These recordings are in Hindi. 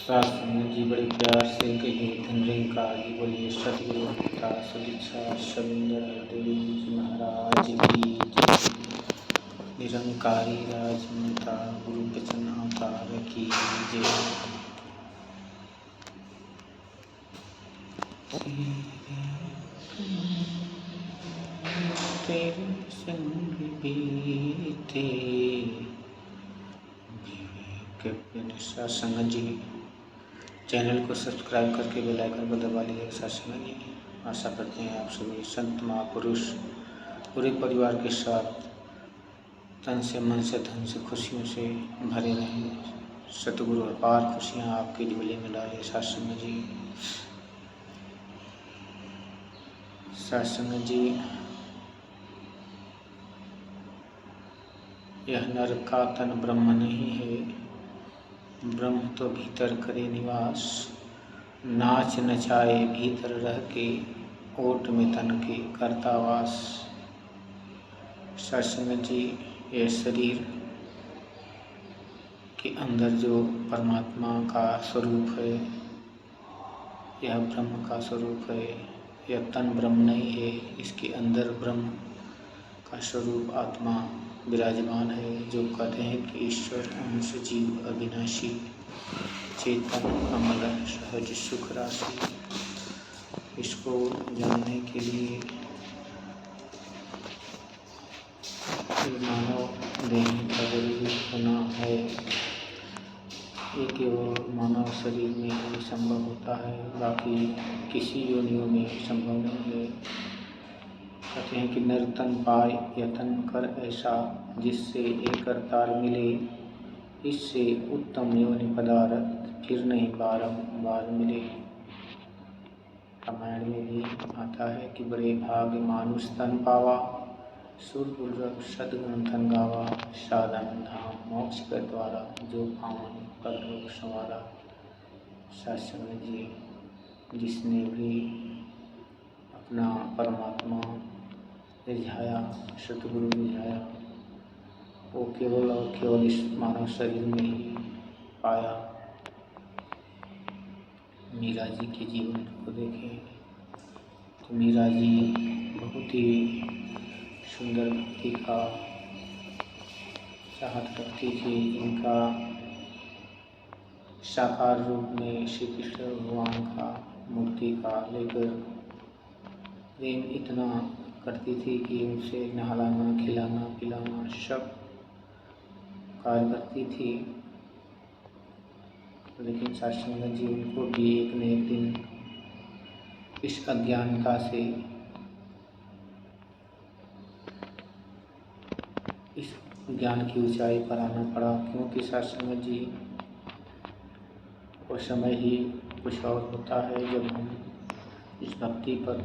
सासंग जी बड़े प्यार से कहे धनरिंकार जी बोलिए सतगुरु पिता सदिच्छा सविंदर देव जी महाराज की जय। निरंकारी राजमाता गुरु बचन अवतार की जय। तेरे संग बीते सासंग जी चैनल को सब्सक्राइब करके बेल आइकन को दबा लीजिए। सासंग जी आशा करते हैं आप सभी संत महापुरुष पूरे परिवार के साथ तन से मन से धन से खुशियों से भरे रहें। सतगुरु अपार खुशियाँ आपके झोले में डाले। सासंग जी यह नर का तन ब्रह्म नहीं है, ब्रह्म तो भीतर करे निवास। नाच नचाए भीतर रह के ओट में तन के करता वास। सत्संग जी यह शरीर के अंदर जो परमात्मा का स्वरूप है, यह ब्रह्म का स्वरूप है। यह तन ब्रह्म नहीं है, इसके अंदर ब्रह्म का स्वरूप आत्मा विराजमान है। जो कहते हैं कि ईश्वर अंश जीव अविनाशी, चेतन अमल सहज सुख राशि। इसको जानने के लिए मानव देह का जरूरी होना है। ये केवल मानव शरीर में ही संभव होता है, बाकी किसी योनियों में संभव नहीं है। कहते हैं कि नर तन पाए यतन कर ऐसा, जिससे एक करतार मिले, इससे उत्तम योनि पदार्थ फिर नहीं बारंबार मिले। रामायण में भी आता है कि बड़े भाग्य मानुष तन पावा, सुरपुरख सद्गुण धन गावा। साधन धाम मोक्ष के द्वारा, जो पावन परलोक संवारा। सत्संग जी जिसने भी अपना परमात्मा रिझाया, सतगुरु रिझाया, वो केवल और केवल इस मानव शरीर में ही पाया। मीरा जी के जीवन को देखें तो मीरा जी बहुत ही सुंदर भक्ति का चाहत रखती थी, जिनका साकार रूप में श्री कृष्ण भगवान का मूर्ति का लेकर प्रेम इतना करती थी कि उनसे नहलाना खिलाना पिलाना सब कार्य करती थी। लेकिन सत्संग जी उनको भी एक न एक दिन इस अज्ञानता से, इस ज्ञान की ऊंचाई पर आना पड़ा, क्योंकि सत्संग जी वो समय ही कुछ और होता है। जब हम इस भक्ति पर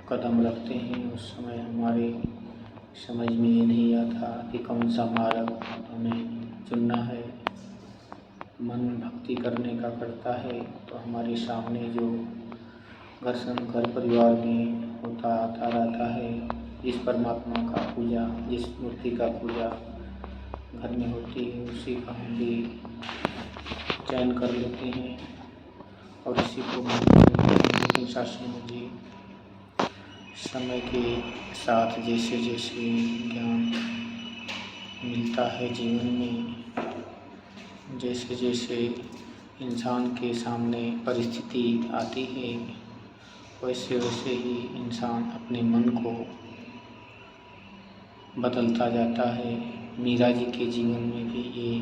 कदम रखते हैं, उस समय हमारे समझ में ये नहीं आता कि कौन सा मार्ग हमें चुनना है। मन भक्ति करने का करता है तो हमारे सामने जो घर परिवार में होता आता रहता है, जिस परमात्मा का पूजा, जिस मूर्ति का पूजा घर में होती है, उसी का हम भी चयन कर लेते हैं और इसी को मानते हैं। लेकिन सत्संग जी समय के साथ जैसे जैसे ज्ञान मिलता है जीवन में, जैसे जैसे इंसान के सामने परिस्थिति आती है, वैसे वैसे ही इंसान अपने मन को बदलता जाता है। मीरा जी के जीवन में भी ये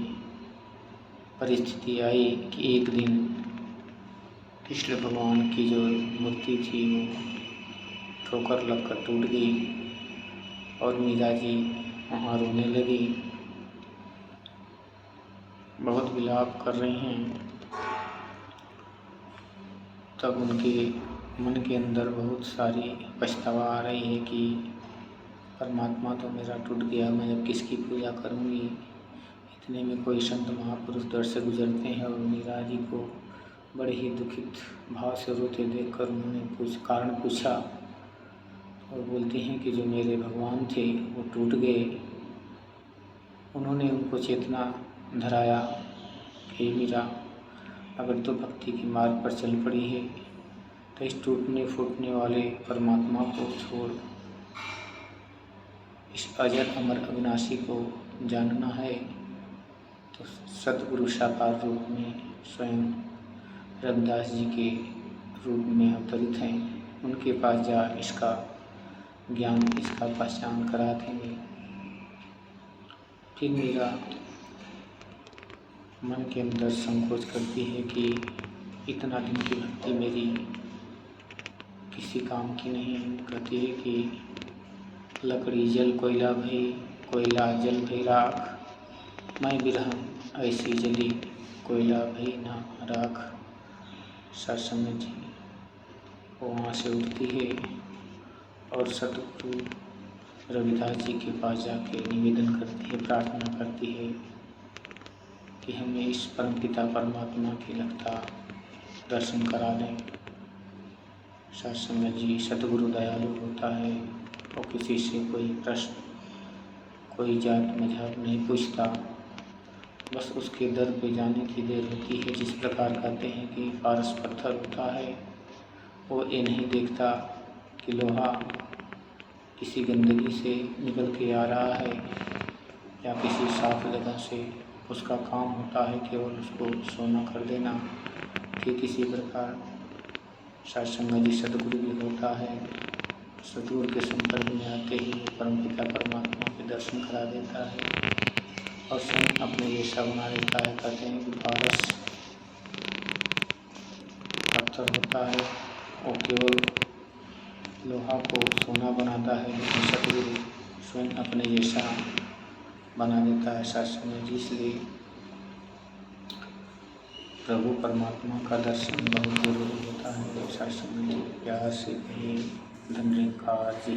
परिस्थिति आई कि एक दिन कृष्ण भगवान की जो मूर्ति थी वो ठोकर लगकर टूट गई और मीरा जी वहाँ रोने लगी, बहुत विलाप कर रही हैं। तब उनके मन के अंदर बहुत सारी पछतावा आ रही है कि परमात्मा तो मेरा टूट गया, मैं अब किसकी पूजा करूँगी। इतने में कोई संत महापुरुष दर से गुजरते हैं और मीरा जी को बड़े ही दुखित भाव से रोते देखकर उन्होंने कुछ कारण पूछा और बोलते हैं कि जो मेरे भगवान थे वो टूट गए। उन्होंने उनको चेतना धराया कि मीरा अगर तो भक्ति के मार्ग पर चल पड़ी है तो इस टूटने फूटने वाले परमात्मा को छोड़ इस अजर अमर अविनाशी को जानना है तो सतगुरु साकार रूप में स्वयं रविदास जी के रूप में अवतरित हैं। उनके पास जा इसका ज्ञान, इसका पहचान करा देंगे। फिर मेरा मन के अंदर संकोच करती है कि इतना दिन की भक्ति मेरी किसी काम की नहीं। कहती है कि लकड़ी जल कोयला भई, कोयला जल भई राख, मैं बिरहन ऐसी जली, कोयला भई ना राख। सत्संग जी वो वहाँ से उठती है और सतगुरु रविदास जी के पास जाके निवेदन करती है, प्रार्थना करती है कि हमें इस परमपिता परमात्मा के लगता दर्शन करा दें। सत्संग जी सतगुरु दयालु होता है और किसी से कोई प्रश्न, कोई जात मजहब नहीं पूछता, बस उसके दर पे जाने की देर होती है। जिस प्रकार कहते हैं कि पारस पत्थर होता है, वो ये नहीं देखता कि लोहा किसी गंदगी से निकल के आ रहा है या किसी साफ जगह से। उसका काम होता है केवल उसको सोना कर देना। ठीक इसी प्रकार सत्संग जी सतगुरु भी होता है। सतगुरु के संपर्क में आते ही वो परमपिता परमात्मा के दर्शन करा देता है और स्वयं अपने जैसा बना देता है। कहते हैं कि पारस पत्थर होता है, वो केवल लोहा को सोना बनाता है, लेकिन सतगुरु स्वयं अपने जैसा बना देता है सत्संग जी। इसलिए प्रभु परमात्मा का दर्शन बहुत जरूरी होता है। सत्संग जी प्यार से कहिए धन्यवाद जी।